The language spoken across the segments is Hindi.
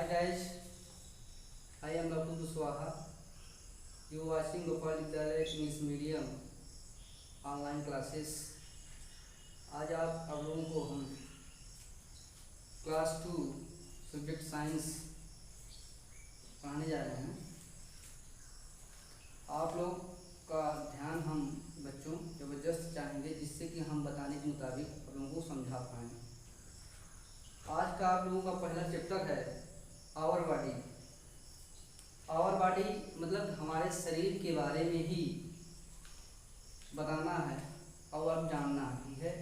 Hi guys, I am Dr. Kuswaha. You are watching Gopal Vidyalaya English Medium online classes. आज आप लोगों को हम क्लास 2 सब्जेक्ट साइंस पढ़ाने जा रहे हैं। आप लोग का ध्यान हम बच्चों ज़बरदस्त चाहेंगे, जिससे कि हम बताने के मुताबिक आप लोगों को समझा पाएँ। आज का आप लोगों का पहला चैप्टर है आवर बॉडी। आवर बॉडी मतलब हमारे शरीर के बारे में ही बताना है और अब जानना भी है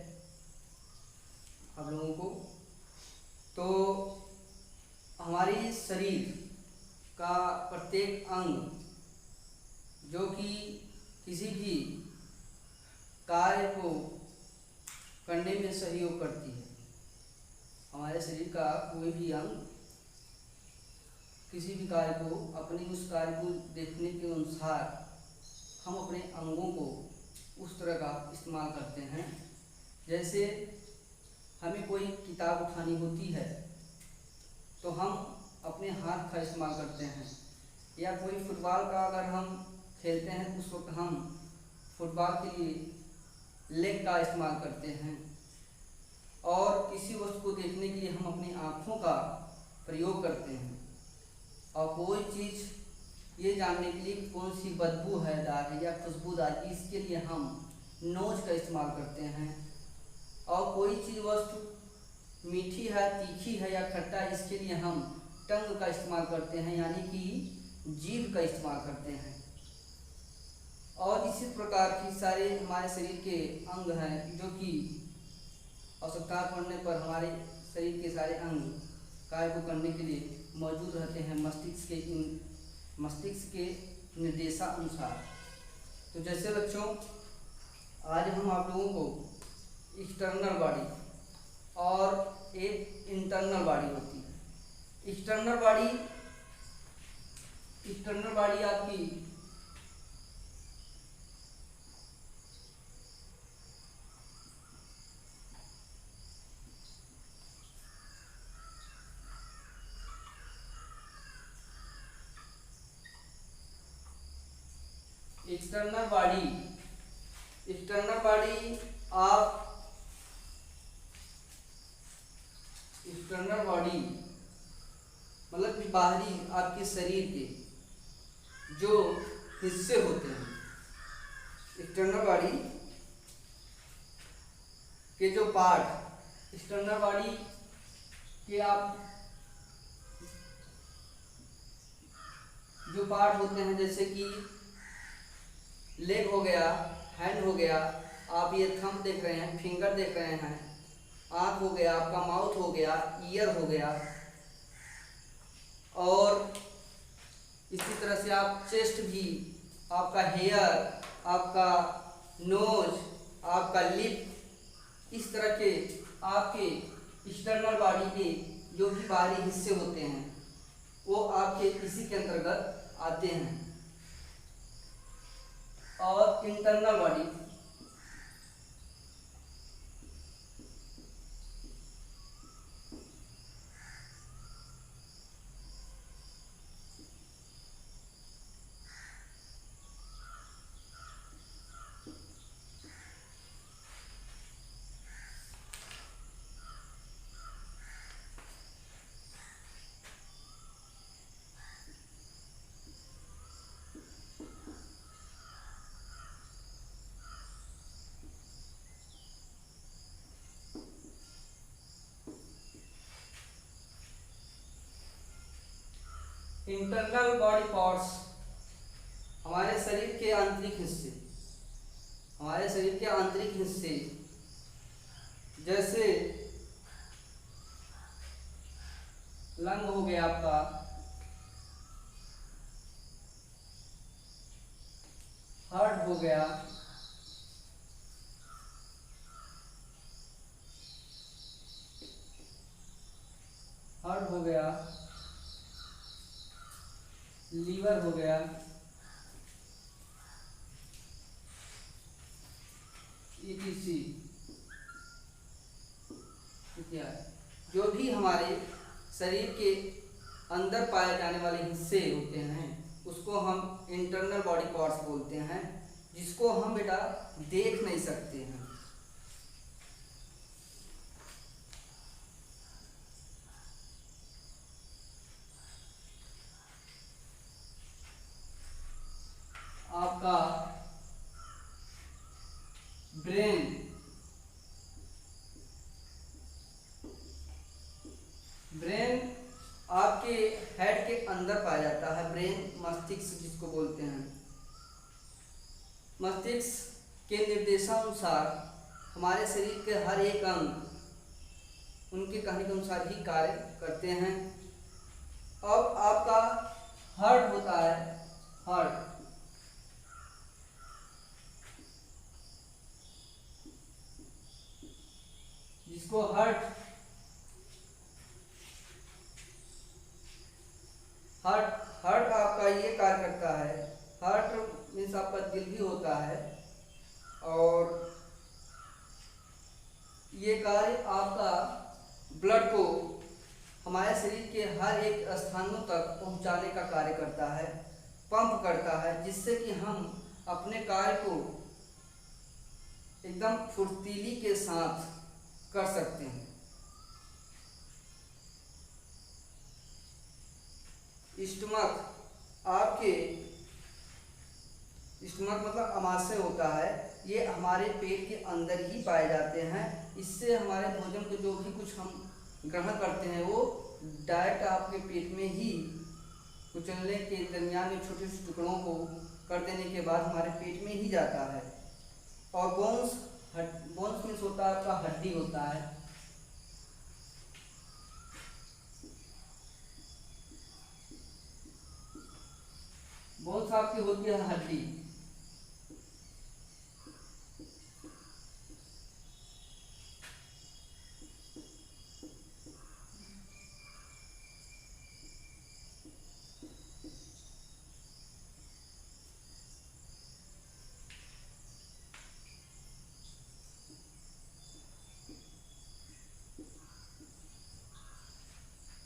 आप लोगों को। तो हमारी शरीर का प्रत्येक अंग जो कि किसी भी कार्य को करने में सहयोग करती है, हमारे शरीर का कोई भी अंग किसी भी कार्य को अपने उस कार्य को देखने के अनुसार हम अपने अंगों को उस तरह का इस्तेमाल करते हैं। जैसे हमें कोई किताब उठानी होती है तो हम अपने हाथ का इस्तेमाल करते हैं, या कोई फुटबॉल का अगर हम खेलते हैं तो उस वक्त हम फुटबॉल के लिए लेग का इस्तेमाल करते हैं। और किसी वस्तु को देखने के लिए हम अपनी आँखों का प्रयोग करते हैं। और कोई चीज़ ये जानने के लिए कौन सी बदबू है दार है या खुशबूदार, इसके लिए हम नोज का इस्तेमाल करते हैं। और कोई चीज़ वस्तु मीठी है, तीखी है या खट्टा है, इसके लिए हम टंग का इस्तेमाल करते हैं, यानी कि जीभ का इस्तेमाल करते हैं। और इसी प्रकार की सारे हमारे शरीर के अंग हैं जो कि आवश्यकता पड़ने पर हमारे शरीर के सारे अंग कार्य को करने के लिए मौजूद रहते हैं मस्तिष्क के निर्देशानुसार। तो जैसे बच्चों, आज हम आप लोगों को एक्सटर्नल बॉडी और एक इंटरनल बॉडी होती है। एक्सटर्नल बॉडी आपकी एक्सटर्नल बॉडी मतलब कि बाहरी आपके शरीर के जो हिस्से होते हैं, एक्सटर्नल बॉडी के जो पार्ट, एक्सटर्नल बॉडी के आप जो पार्ट होते हैं, जैसे कि लेग हो गया, हैंड हो गया, आप ये थंब देख रहे हैं, फिंगर देख रहे हैं, आँख हो गया, आपका माउथ हो गया, ईयर हो गया, और इसी तरह से आप चेस्ट भी, आपका हेयर, आपका नोज, आपका लिप, इस तरह के आपके एक्सटर्नल बॉडी के जो भी बाहरी हिस्से होते हैं वो आपके इसी के अंतर्गत आते हैं। और internal body internal body parts हमारे शरीर के आंतरिक हिस्से, जैसे लंग हो गया आपका, हार्ट हो गया, लीवर हो गया, ETC इत्यादि। जो भी हमारे शरीर के अंदर पाए जाने वाले हिस्से होते हैं उसको हम इंटरनल बॉडी पार्ट्स बोलते हैं, जिसको हम बेटा देख नहीं सकते हैं। आपका ब्रेन, ब्रेन आपके हेड के अंदर पाया जाता है। ब्रेन मस्तिष्क जिसको बोलते हैं। मस्तिष्क के निर्देशानुसार हमारे शरीर के हर एक अंग उनके कहने के अनुसार ही कार्य करते हैं। अब आपका हार्ट होता है, हार्ट जिसको हार्ट हार्ट आपका ये कार्य करता है। हार्ट मीन्स आपका दिल भी होता है और ये कार्य आपका ब्लड को हमारे शरीर के हर एक स्थानों तक पहुंचाने का कार्य करता है, पंप करता है, जिससे कि हम अपने कार्य को एकदम फुर्तीली के साथ कर सकते हैं। स्टमक आपके स्टमक मतलब अमाशय होता है, ये हमारे पेट के अंदर ही पाए जाते हैं। इससे हमारे भोजन को जो भी कुछ हम ग्रहण करते हैं वो डायरेक्ट आपके पेट में ही कुचलने के दरमियान में छोटे छोटे टुकड़ों को कर देने के बाद हमारे पेट में ही जाता है। और बोन्स मीन्स होता है आपका हड्डी होता है। बोन्स आपकी होती है हड्डी।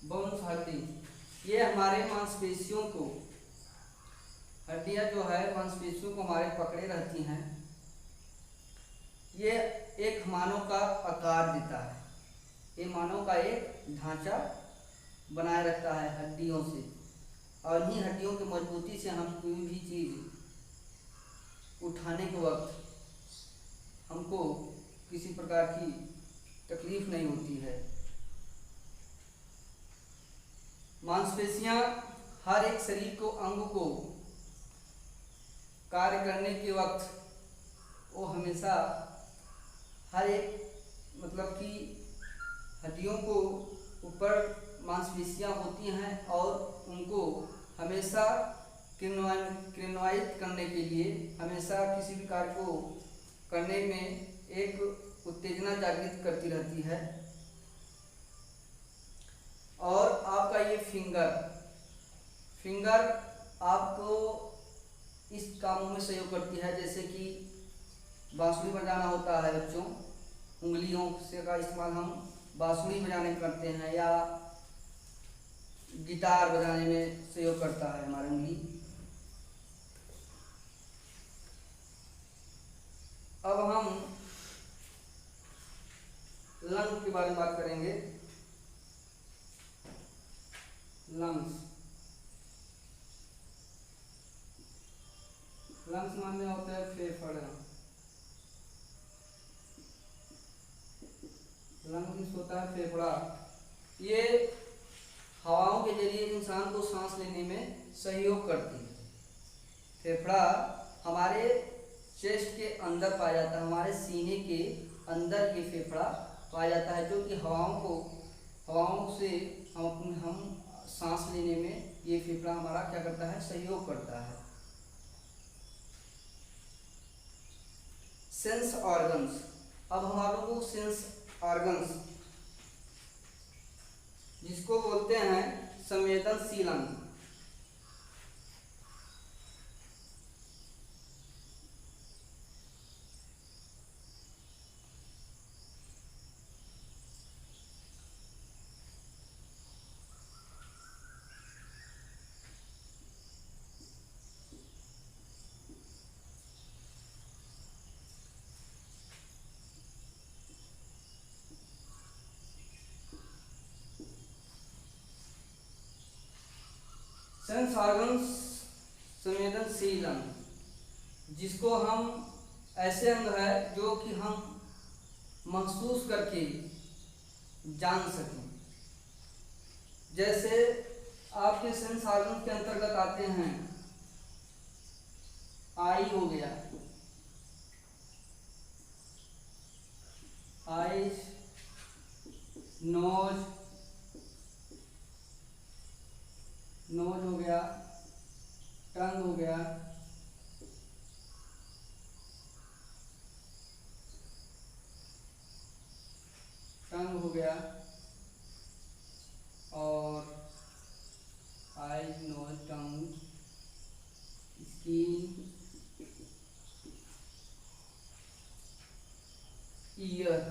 बोन्स हड्डी ये हमारे मांसपेशियों को, हड्डियां जो है मांसपेशियों को हमारे पकड़े रहती हैं। ये एक मानव का आकार देता है, ये मानव का एक ढांचा बनाए रखता है हड्डियों से, और इन्हीं हड्डियों की मजबूती से हम कोई भी चीज उठाने के वक्त हमको किसी प्रकार की तकलीफ नहीं होती है। मांसपेशियां हर एक शरीर को अंग को कार्य करने के वक्त वो हमेशा हर एक मतलब कि हड्डियों को ऊपर मांसपेशियां होती हैं और उनको हमेशा क्रियान्वित करने के लिए, हमेशा किसी भी कार्य को करने में एक उत्तेजना जागृत करती रहती है। और आपका ये फिंगर आपको इस कामों में सहयोग करती है, जैसे कि बांसुरी बजाना होता है बच्चों, उंगलियों से का इस्तेमाल हम बांसुरी बजाने में करते हैं, या गिटार बजाने में सहयोग करता है हमारी उंगली। अब हम लंग के बारे में बात करेंगे। लंग्स माने होते हैं फेफड़े। लंग्स होता है फेफड़ा। ये हवाओं के जरिए इंसान को सांस लेने में सहयोग करती है। फेफड़ा हमारे चेस्ट के अंदर पाया जाता है, हमारे सीने के अंदर ये फेफड़ा पाया जाता है, जो कि हवाओं से हम सांस लेने में ये फेफड़ा हमारा क्या करता है, सहयोग करता है। Sense organs. अब हमारे को सेंस ऑर्गन्स जिसको बोलते हैं संवेदनशील अंग। सेंस ऑर्गन संवेदनशील अंग, जिसको हम ऐसे अंग है जो कि हम महसूस करके जान सकें। जैसे आपके सेंस ऑर्गन के अंतर्गत आते हैं आई हो गया, आईज, नोज, नोज हो गया, टंग हो गया, टंग हो गया, और आईज, नोज, टंग, स्किन, ईयर,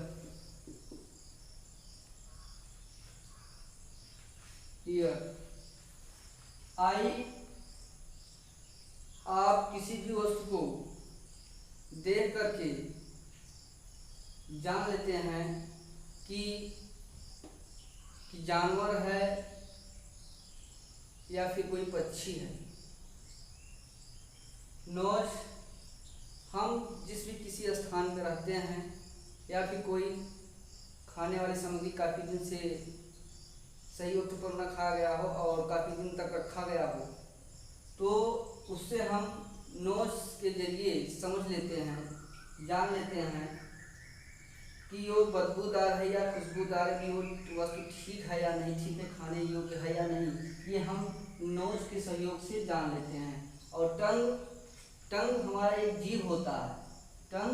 ईयर। आई, आप किसी भी वस्तु को देख करके जान लेते हैं कि जानवर है या फिर कोई पक्षी है। नोज, हम जिस भी किसी स्थान में रहते हैं या फिर कोई खाने वाली सामग्री काफ़ी दिन से सही वक्त पर न खाया गया हो और काफ़ी दिन तक रखा गया हो, तो उससे हम नोज के जरिए समझ लेते हैं, जान लेते हैं कि वो बदबूदार है या खुशबूदार, कि वो वस्तु ठीक है या नहीं ठीक है, खाने योग्य है या नहीं, ये हम नोज के सहयोग से जान लेते हैं। और टंग, टंग हमारा एक जीभ होता है, टंग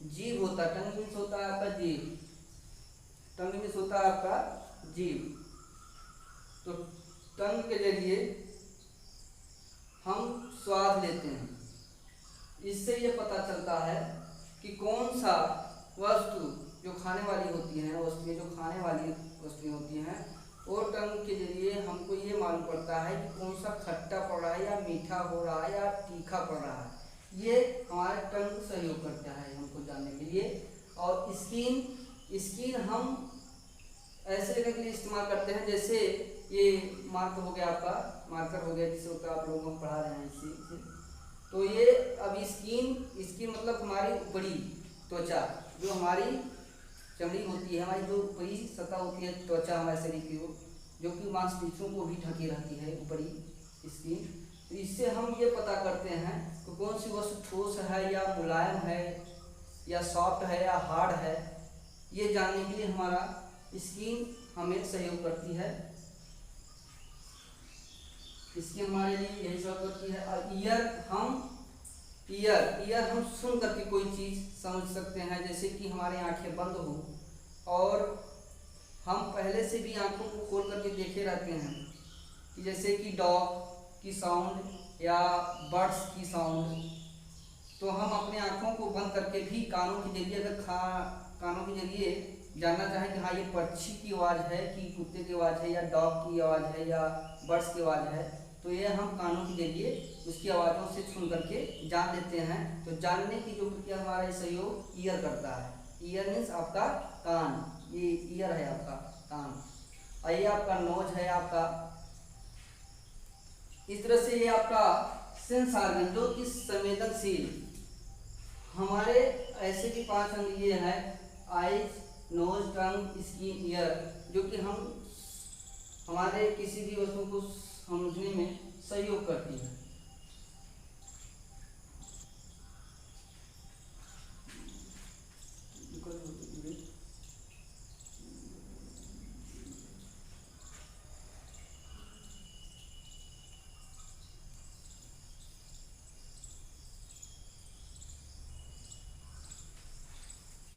जीभ होता है, टंग मीन्स होता है आपका जीभ, टंग मीन्स होता है आपका जीभ। तो टंग के जरिए हम स्वाद लेते हैं, इससे ये पता चलता है कि कौन सा वस्तु जो खाने वाली होती है, वस्तुएं जो खाने वाली वस्तुएं होती हैं, और टंग के जरिए हमको ये मालूम पड़ता है कि कौन सा खट्टा पड़ रहा है या मीठा हो रहा है या तीखा पड़ रहा है। ये हमारा टंग सहयोग करता है हमको जानने के लिए। और स्किन, स्किन हम ऐसे जगह के लिए इस्तेमाल करते हैं, जैसे ये मार्क हो गया आपका, मार्कर हो गया जिसे होता है, आप लोगों को पढ़ा रहे हैं इससे। तो ये अब स्किन, स्किन मतलब हमारी ऊपरी त्वचा, जो हमारी चमड़ी होती है, हमारी जो ऊपरी सतह होती है त्वचा हमारे शरीर की, जो कि मांसपेशियों को भी ढकी रहती है ऊपरी स्किन। तो इससे हम ये पता करते हैं कि कौन सी वस्तु ठोस है या मुलायम है या सॉफ्ट है या हार्ड है, ये जानने के लिए हमारा स्किन हमें सहयोग करती है, इसकी हमारे लिए यही सहयोग करती है। और ईयर हम सुन करके कोई चीज़ समझ सकते हैं, जैसे कि हमारे आंखें बंद हो और हम पहले से भी आंखों को खोल करके देखे रहते हैं, कि जैसे कि डॉग की साउंड या बर्ड्स की साउंड, तो हम अपने आंखों को बंद करके भी कानों के जरिए, अगर कानों के जरिए जानना चाहें कि हाँ ये पक्षी की आवाज़ है कि कुत्ते की आवाज़ है या डॉग की आवाज़ है या बर्ड्स की आवाज़ है, तो ये हम कानों के जरिए उसकी आवाज़ों से सुन करके जान लेते हैं। तो जानने की जो प्रक्रिया हमारा सहयोग ईयर करता है। ईयर मीन्स आपका कान, ये ईयर है आपका कान, और ये आपका नोज है आपका। इस तरह से ये आपका सेंस ऑर्गन जो कि संवेदनशील, हमारे ऐसे भी 5 अंग ये है, आईज, नोज, टंग, स्किन, ईयर, जो कि हम हमारे किसी भी वस्तु को समझने में सहयोग करती है।